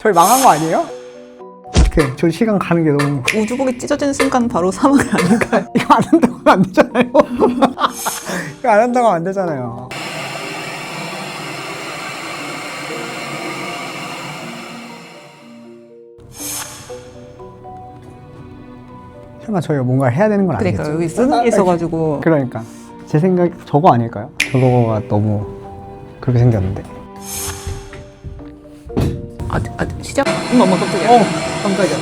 저희 망한 거 아니에요? 어떡해, 저 시간 가는 게 너무 우주복이 찢어지는 순간 바로 사망 아닌가요? 이거 안 한다고 하면 안 되잖아요. 이거 안 한다고 하면 안 되잖아요. 설마 저희가 뭔가를 해야 되는 건 아니겠죠? 그러니까 여기 쓰는 게 있어가지고. 그러니까 제 생각 저거 아닐까요? 저거가 너무 그렇게 생겼는데. 시작. 엄마 깜짝이야. 깜짝이야.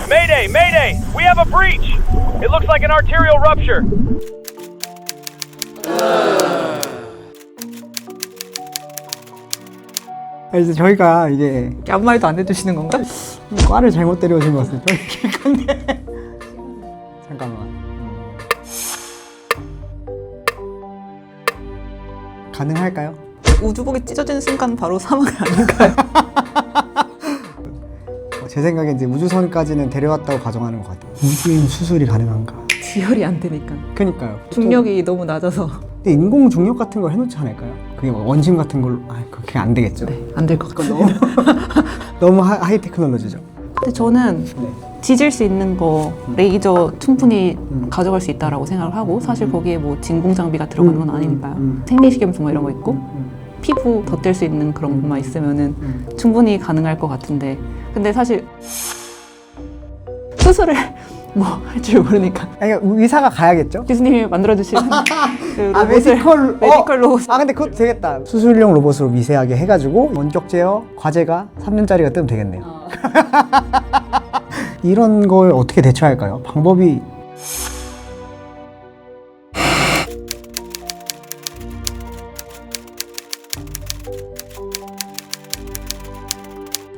Mayday! Mayday! We have a breach! It looks like an arterial rupture. 이제 저희가 이게 아무 말도 안 해주시는 건가? 과를 잘못 데려오신 것 같아요. 저희 근데 잠깐만. 가능할까요? 우주복이 찢어지는 순간 바로 사망 아닌가요? 제 생각에 이제 우주선까지는 데려왔다고 가정하는 것 같아요. 우주인 수술이 가능한가? 지혈이 안 되니까. 그니까요. 중력이 너무 낮아서. 근데 인공 중력 같은 걸 해놓지 않을까요? 그게 뭐 원심 같은 걸로 그게 안 되겠죠. 네, 안 될 것 같아요. 너무 하이 테크놀로지죠. 근데 저는 지질 수 있는 거 레이저 충분히 가져갈 수 있다라고 생각을 하고, 사실 거기에 뭐 진공 장비가 들어가는 건 아니니까요. 생리식염수 뭐 이런 거 있고 피부 덧댈 수 있는 그런 것만 있으면은 충분히 가능할 것 같은데, 근데 사실 수술을 뭐 할 줄 모르니까 아니, 의사가 가야겠죠? 교수님이 만들어주신 그 로봇을 메디컬 로봇. 근데 그것도 되겠다. 수술용 로봇으로 미세하게 해가지고 원격 제어 과제가 3년짜리가 뜨면 되겠네요. 이런 걸 어떻게 대처할까요? 방법이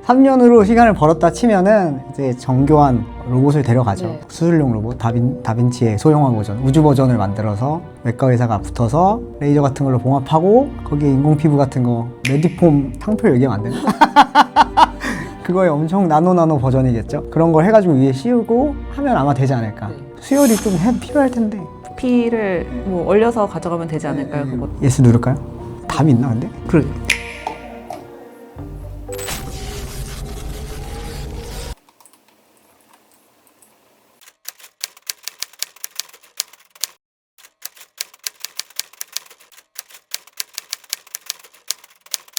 (3년으로) 시간을 벌었다 치면은 이제 정교한 로봇을 데려가죠. 네. 수술용 로봇 다빈치의 소형화 버전, 우주 버전을 만들어서 외과 의사가 붙어서 레이저 같은 걸로 봉합하고 거기에 인공 피부 같은 거 메디폼 탕표 얘기하면 안 되나? 그거의 엄청 나노 버전이겠죠. 그런 걸 해가지고 위에 씌우고 하면 아마 되지 않을까. 수혈이 좀 필요할 텐데. 피를 뭐 얼려서 가져가면 되지 않을까요? 그거. 예스 누를까요? 답이 있나 근데? 그래.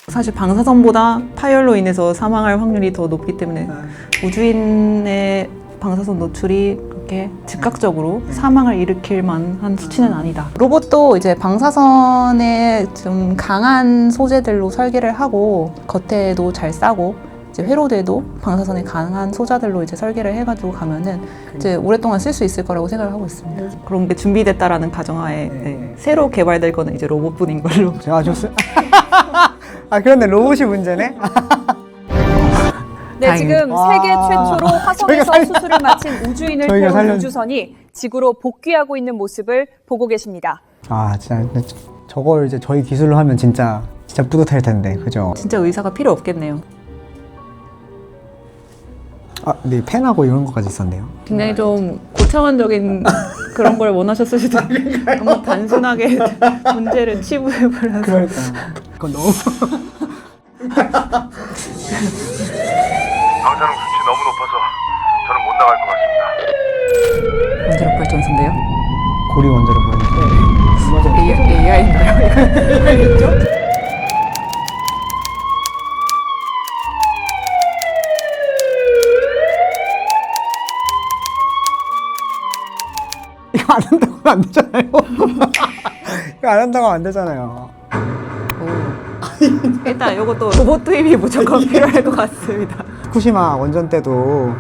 사실 방사선보다 파열로 인해서 사망할 확률이 더 높기 때문에 우주인의 방사선 노출이 그렇게 즉각적으로 사망을 일으킬 만한 수치는 아니다. 로봇도 이제 방사선에 좀 강한 소재들로 설계를 하고 겉에도 잘 싸고 이제 회로대도 방사선에 강한 소자들로 이제 설계를 해가지고 가면은 이제 오랫동안 쓸 수 있을 거라고 생각을 하고 있습니다. 그런 게 준비됐다라는 가정하에 새로 개발될 거는 이제 로봇뿐인 걸로. 제가 좋습니다. 그런데 로봇이 문제네? 네, 지금 세계 최초로 화성에서 수술을 마친 우주인을 태운 우주선이 지구로 복귀하고 있는 모습을 보고 계십니다. 진짜 저걸 이제 저희 기술로 하면 진짜 뿌듯할 텐데, 그죠? 진짜 의사가 필요 없겠네요. 근데 펜하고 이런 것까지 있었네요. 굉장히 좀 고차원적인 그런 걸 원하셨을 수도 있는데 너무 단순하게 문제를 치부해버려서. 그러니까 그건 너무 방사능 수치 너무 높아서 저는 못 나갈 것 같습니다. 원자력 발전소인데요? 고리 원자로 보이는데. AI인가요? 이거 안 한다고 하면 안 되잖아요. 이거 안 한다고 하면 안 되잖아요. 일단 이것도 로봇 투입이 무조건 필요할 것 같습니다. 후쿠시마 원전 때도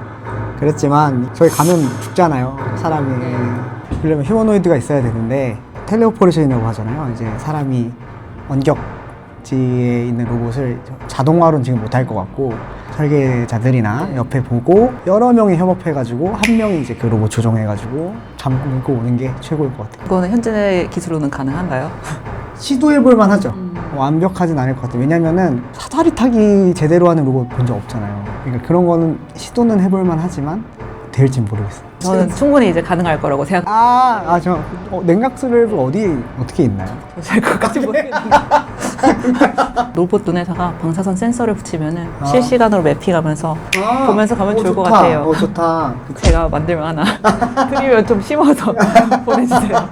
그랬지만 저희 가면 죽잖아요, 사람이. 그러려면 휴머노이드가 있어야 되는데 텔레오포레이션이라고 하잖아요. 이제 사람이 원격지에 있는 로봇을 자동화로는 지금 못할 것 같고, 설계자들이나 옆에 보고 여러 명이 협업해가지고 한 명이 이제 그 로봇 조종해가지고 잠그고 오는 게 최고일 것 같아요. 이거는 현재 기술로는 가능한가요? 시도해볼 만하죠. 완벽하진 않을 것 같아요. 왜냐면은 사다리 타기 제대로 하는 로봇 본 적 없잖아요. 그러니까 그런 거는 시도는 해볼 만하지만 될진 모르겠어요. 저는 충분히 이제 가능할 거라고 생각. 저 냉각수랩은 어떻게 있나요? 될 것까지 모르겠는데. 로봇 눈에다가 방사선 센서를 붙이면은 실시간으로 매핑하면서 보면서 가면 좋을 것 같아요. 좋다. 제가 만들면 하나 그리면 좀 심어서 보내주세요.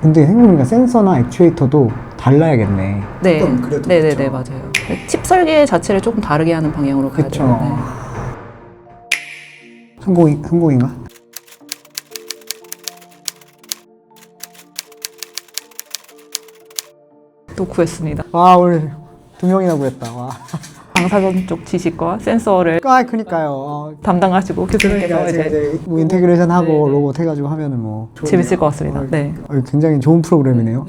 근데 생각해보니까 센서나 액추에이터도 달라야겠네. 네, 좀 그래도 네네네 그쵸. 맞아요. 칩 설계 자체를 조금 다르게 하는 방향으로 가야 그쵸. 돼요. 네. 성공인가? 또 구했습니다. 와, 오늘 2명이나 구했다. 와. 방사선 쪽 지식과 센서를 그니까요. 담당하시고 교수님께서 이제 뭐 인테그레이션 하고 네네. 로봇 해가지고 하면은 뭐 재밌을 것 같습니다. 네. 굉장히 좋은 프로그램이네요.